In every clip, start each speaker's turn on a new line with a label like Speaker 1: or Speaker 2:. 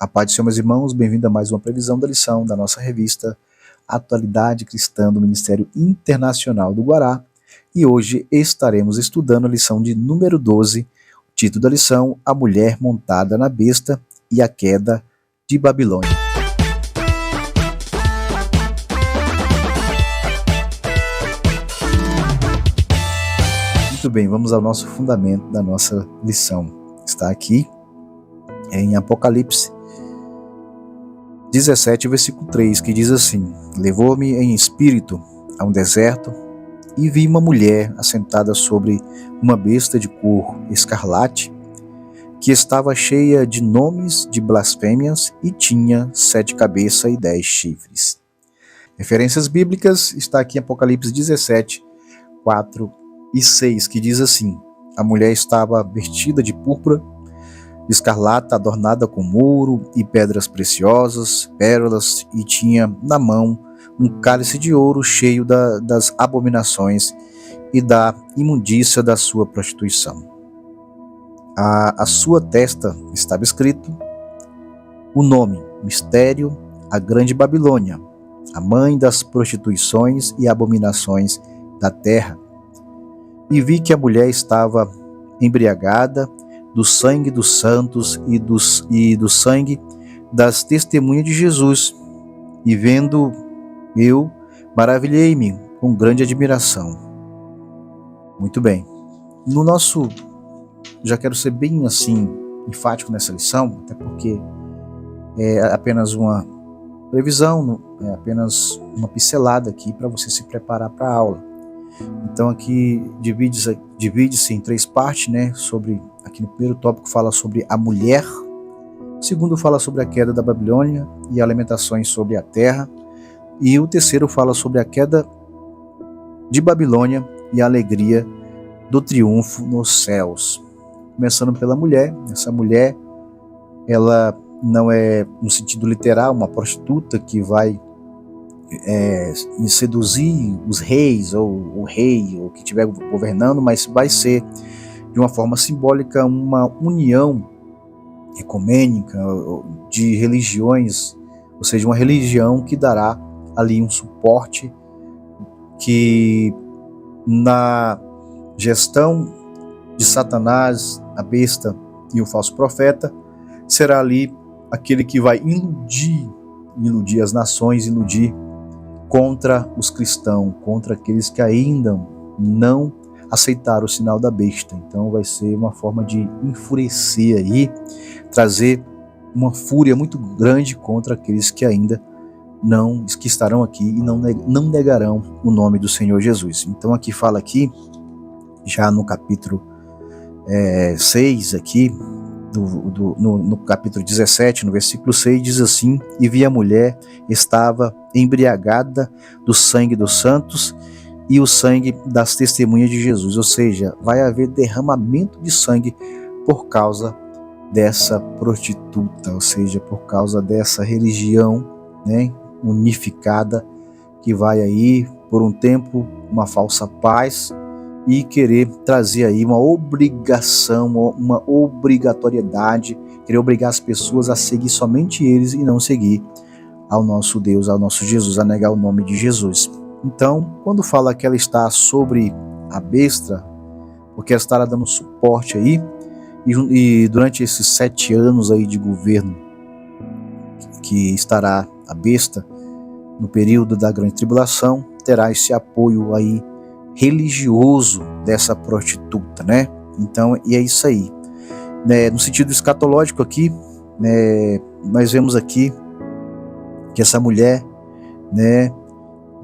Speaker 1: A paz do Senhor, meus irmãos, bem-vindo a mais uma previsão da lição da nossa revista Atualidade Cristã do Ministério Internacional do Guará. E hoje estaremos estudando a lição de número 12, o título da lição, A Mulher Montada na Besta e a Queda de Babilônia. Muito bem, vamos ao nosso fundamento da nossa lição. Está aqui em Apocalipse 17, versículo 3, que diz assim: Levou-me em espírito a um deserto e vi uma mulher assentada sobre uma besta de cor escarlate, que estava cheia de nomes de blasfêmias e tinha 7 cabeças e 10 chifres. Referências bíblicas está aqui em Apocalipse 17, 4 e 6, que diz assim: A mulher estava vestida de púrpura escarlata, adornada com ouro e pedras preciosas, pérolas, e tinha na mão um cálice de ouro cheio das abominações e da imundícia da sua prostituição. A sua testa estava escrito o nome: Mistério, a Grande Babilônia, a mãe das prostituições e abominações da terra. E vi que a mulher estava embriagada do sangue dos santos e do sangue das testemunhas de Jesus. E vendo eu, maravilhei-me com grande admiração. Muito bem. Já quero ser bem assim, enfático nessa lição, até porque é apenas uma previsão, é apenas uma pincelada aqui para você se preparar para a aula. Então aqui divide-se em 3 partes, né? Aqui no primeiro tópico fala sobre a mulher, o segundo fala sobre a queda da Babilônia e as lamentações sobre a terra, e o terceiro fala sobre a queda de Babilônia e a alegria do triunfo nos céus. Começando pela mulher, essa mulher, ela não é, no sentido literal, uma prostituta que vai seduzir os reis, ou o rei, ou que estiver governando, mas vai ser, de uma forma simbólica, uma união ecumênica de religiões, ou seja, uma religião que dará ali um suporte que, na gestão de Satanás, a besta e o falso profeta, será ali aquele que vai iludir as nações, iludir contra os cristãos, contra aqueles que ainda não aceitaram o sinal da besta. Então vai ser uma forma de enfurecer aí, trazer uma fúria muito grande contra aqueles que ainda que estarão aqui e não negarão o nome do Senhor Jesus. Então aqui fala aqui, já no capítulo 6 aqui, no capítulo 17, no versículo 6, diz assim: E vi a mulher estava embriagada do sangue dos santos e o sangue das testemunhas de Jesus. Ou seja, vai haver derramamento de sangue por causa dessa prostituta, ou seja, por causa dessa religião, né, unificada, que vai aí por um tempo uma falsa paz e querer trazer aí uma obrigação, uma obrigatoriedade, querer obrigar as pessoas a seguir somente eles e não seguir ao nosso Deus, ao nosso Jesus, a negar o nome de Jesus. Então, quando fala que ela está sobre a besta, porque ela estará dando suporte aí, e durante esses 7 anos aí de governo que estará a besta, no período da grande tribulação, terá esse apoio aí religioso dessa prostituta, né? Então, e é isso aí, né? No sentido escatológico aqui, né, nós vemos aqui que essa mulher, né,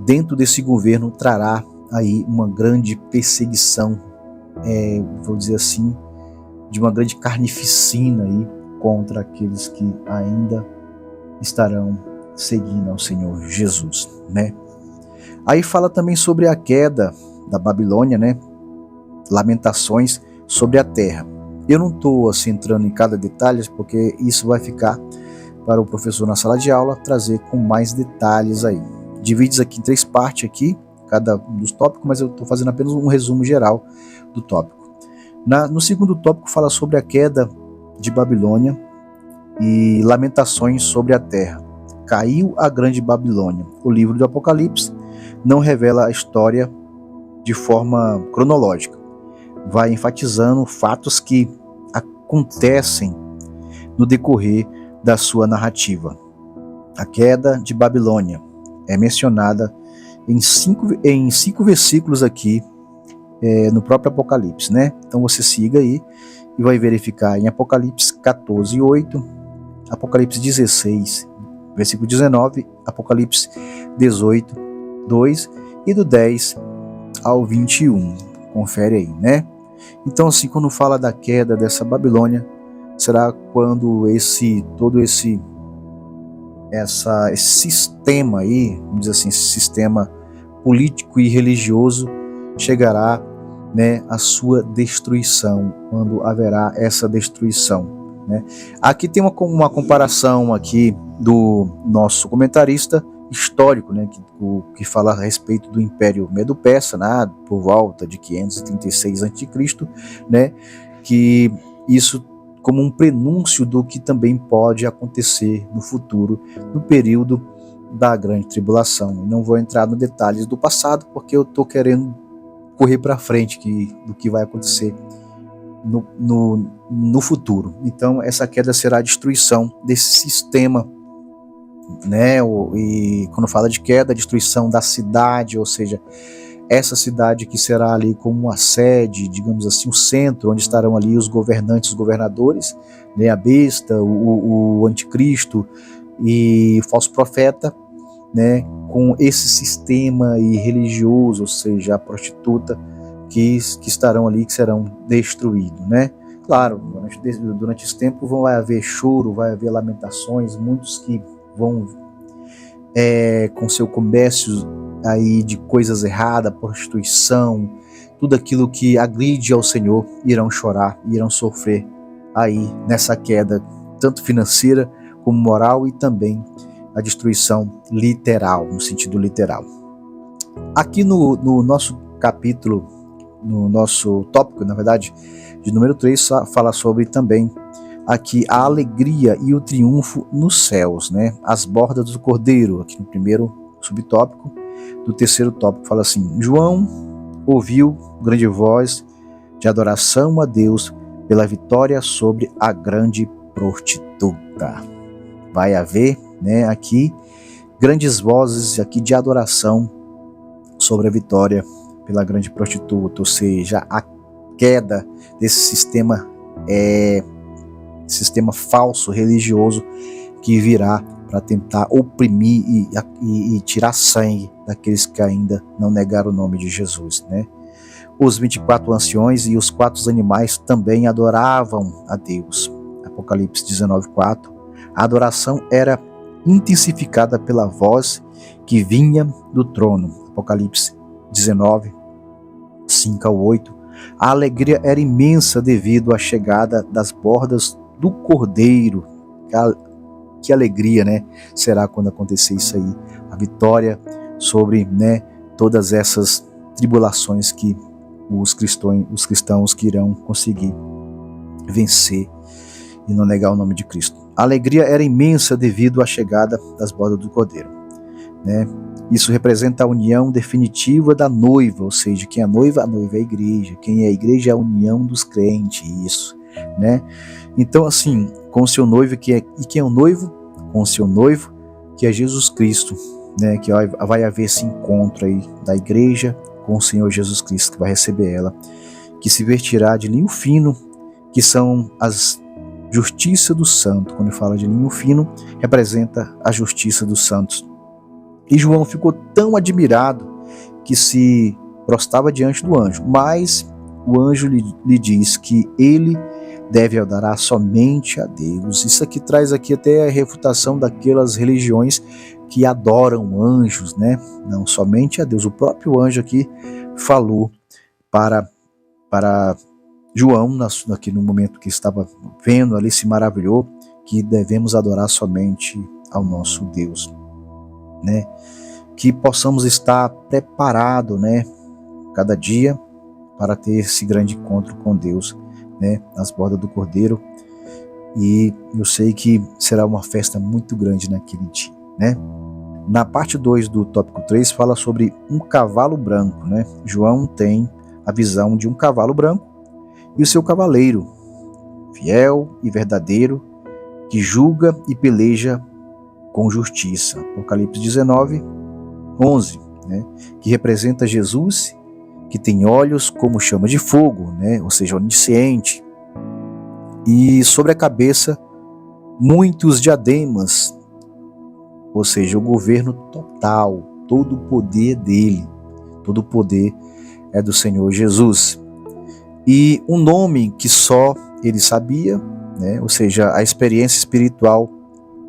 Speaker 1: dentro desse governo trará aí uma grande perseguição, vou dizer assim, de uma grande carnificina aí contra aqueles que ainda estarão seguindo ao Senhor Jesus, né? Aí fala também sobre a queda da Babilônia, né? Lamentações sobre a terra. Eu não estou assim entrando em cada detalhe, porque isso vai ficar para o professor na sala de aula trazer com mais detalhes aí. Divide aqui em 3 partes aqui, cada um dos tópicos, mas eu estou fazendo apenas um resumo geral do tópico. No segundo tópico fala sobre a queda de Babilônia, e lamentações sobre a terra. Caiu a grande Babilônia. O livro do Apocalipse não revela a história de forma cronológica. Vai enfatizando fatos que acontecem no decorrer da sua narrativa. A queda de Babilônia é mencionada em cinco versículos aqui no próprio Apocalipse, né? Então você siga aí e vai verificar em Apocalipse 14, 8, Apocalipse 16, versículo 19, Apocalipse 18, 2 e do 10 ao 21. Confere aí, né? Então, assim, quando fala da queda dessa Babilônia, será quando todo esse sistema aí, vamos dizer assim, esse sistema político e religioso chegará, né, à sua destruição, quando haverá essa destruição, né? Aqui tem uma comparação aqui do nosso comentarista histórico, né, que fala a respeito do Império Medo-Persa, né, por volta de 536 a.C., né, que isso como um prenúncio do que também pode acontecer no futuro, no período da Grande Tribulação. E não vou entrar nos detalhes do passado, porque eu estou querendo correr para frente do que vai acontecer no futuro. Então, essa queda será a destruição desse sistema, né? E quando fala de queda, a destruição da cidade, ou seja, essa cidade que será ali como uma sede, digamos assim, um centro, onde estarão ali os governantes, os governadores, né? A besta, o anticristo e o falso profeta, né? Com esse sistema religioso, ou seja, a prostituta, que estarão ali, que serão destruídos, né? Claro, durante esse tempo vai haver choro, vai haver lamentações, muitos que vão com seu comércio aí de coisas erradas, prostituição, tudo aquilo que agride ao Senhor, irão chorar, irão sofrer aí nessa queda, tanto financeira como moral, e também a destruição literal, no sentido literal. Aqui no nosso capítulo, no nosso tópico, na verdade, de número 3, fala sobre também aqui a alegria e o triunfo nos céus, né? As bordas do Cordeiro, aqui no primeiro subtópico. Do terceiro tópico fala assim: João ouviu grande voz de adoração a Deus pela vitória sobre a grande prostituta. Vai haver, né, aqui grandes vozes aqui de adoração sobre a vitória pela grande prostituta, ou seja, a queda desse sistema falso religioso que virá para tentar oprimir e tirar sangue daqueles que ainda não negaram o nome de Jesus, né? Os 24 anciões e os 4 animais também adoravam a Deus. Apocalipse 19:4. A adoração era intensificada pela voz que vinha do trono. Apocalipse 19:5-8. A alegria era imensa devido à chegada das bordas do Cordeiro. Que alegria, né? Será quando acontecer isso aí, a vitória sobre, né, todas essas tribulações que os cristãos que irão conseguir vencer e não negar o nome de Cristo. A alegria era imensa devido à chegada das bordas do Cordeiro, né? Isso representa a união definitiva da noiva, ou seja, quem é a noiva é a igreja, quem é a igreja é a união dos crentes, isso, né? Então, assim, com o seu noivo, e quem é o noivo? Com o seu noivo, que é Jesus Cristo, né? Que vai haver esse encontro aí da igreja com o Senhor Jesus Cristo, que vai receber ela, que se vestirá de linho fino, que são as justiça do santo. Quando fala de linho fino, representa a justiça dos santos. E João ficou tão admirado que se prostrava diante do anjo, mas o anjo lhe diz que ele deve adorar somente a Deus. Isso aqui traz aqui até a refutação daquelas religiões que adoram anjos, né? Não somente a Deus. O próprio anjo aqui falou para João, aqui no momento que estava vendo ali, se maravilhou, que devemos adorar somente ao nosso Deus, né? Que possamos estar preparados, né, cada dia para ter esse grande encontro com Deus, né, nas bordas do Cordeiro, e eu sei que será uma festa muito grande naquele dia, né? Na parte 2 do tópico 3 fala sobre um cavalo branco, né? João tem a visão de um cavalo branco e o seu cavaleiro, fiel e verdadeiro, que julga e peleja com justiça. Apocalipse 19, 11, né? Que representa Jesus, que tem olhos como chama de fogo, né? Ou seja, onisciente. E sobre a cabeça, muitos diademas, ou seja, o governo total, todo o poder dele, todo o poder é do Senhor Jesus. E um nome que só ele sabia, né? Ou seja, a experiência espiritual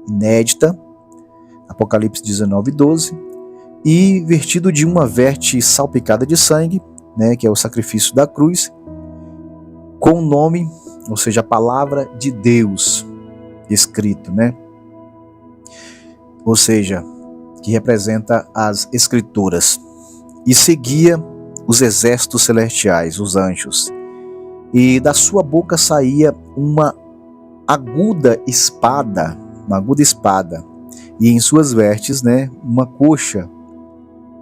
Speaker 1: inédita, Apocalipse 19, 12, e vestido de uma veste salpicada de sangue, né? Que é o sacrifício da cruz, com o nome, ou seja, a palavra de Deus escrito, né? Ou seja, que representa as escrituras, e seguia os exércitos celestiais, os anjos, e da sua boca saía uma aguda espada, e em suas vestes, né, uma coxa,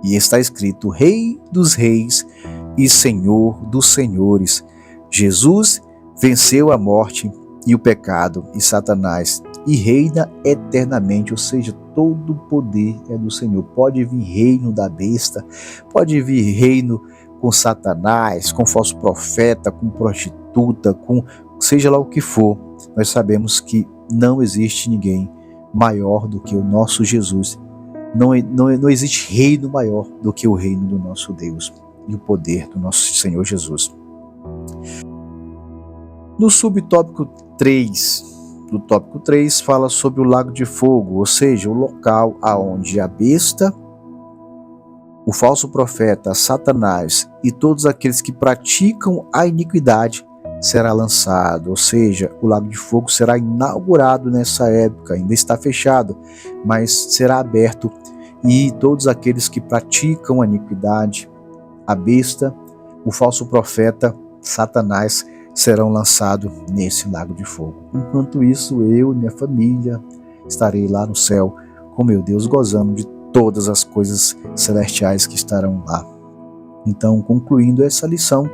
Speaker 1: e está escrito: Rei dos reis e Senhor dos senhores. Jesus venceu a morte e o pecado e Satanás, e reina eternamente, ou seja, todo o poder é do Senhor. Pode vir reino da besta, pode vir reino com Satanás, com falso profeta, com prostituta, com seja lá o que for. Nós sabemos que não existe ninguém maior do que o nosso Jesus. Não existe reino maior do que o reino do nosso Deus e o poder do nosso Senhor Jesus. No subtópico 3, do tópico 3, fala sobre o lago de fogo, ou seja, o local aonde a besta, o falso profeta, Satanás e todos aqueles que praticam a iniquidade será lançado, ou seja, o lago de fogo será inaugurado nessa época, ainda está fechado, mas será aberto, e todos aqueles que praticam a iniquidade, a besta, o falso profeta, Satanás, serão lançados nesse lago de fogo. Enquanto isso, eu e minha família estarei lá no céu com meu Deus, gozando de todas as coisas celestiais que estarão lá. Então, concluindo essa lição,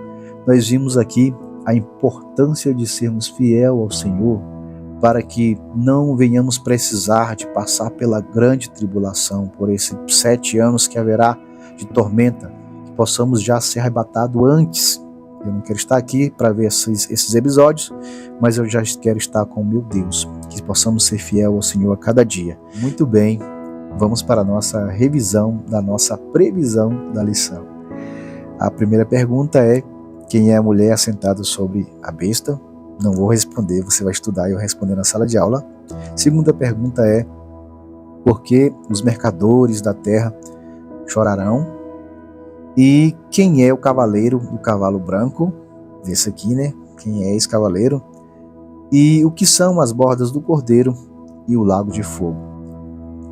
Speaker 1: nós vimos aqui a importância de sermos fiel ao Senhor, para que não venhamos precisar de passar pela grande tribulação, por esses 7 anos que haverá de tormenta, que possamos já ser arrebatados antes. Eu não quero estar aqui para ver esses episódios, mas eu já quero estar com o meu Deus, que possamos ser fiel ao Senhor a cada dia. Muito bem, vamos para a nossa revisão da nossa previsão da lição. A primeira pergunta é: quem é a mulher assentada sobre a besta? Não vou responder, você vai estudar e eu responder na sala de aula. Segunda pergunta é: por que os mercadores da terra chorarão? E quem é o cavaleiro do cavalo branco? Esse aqui, né? Quem é esse cavaleiro? E o que são as bordas do cordeiro e o lago de fogo?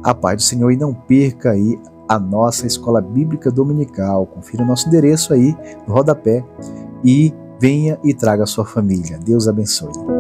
Speaker 1: A paz do Senhor, e não perca aí a nossa escola bíblica dominical. Confira o nosso endereço aí no rodapé e venha e traga a sua família. Deus abençoe.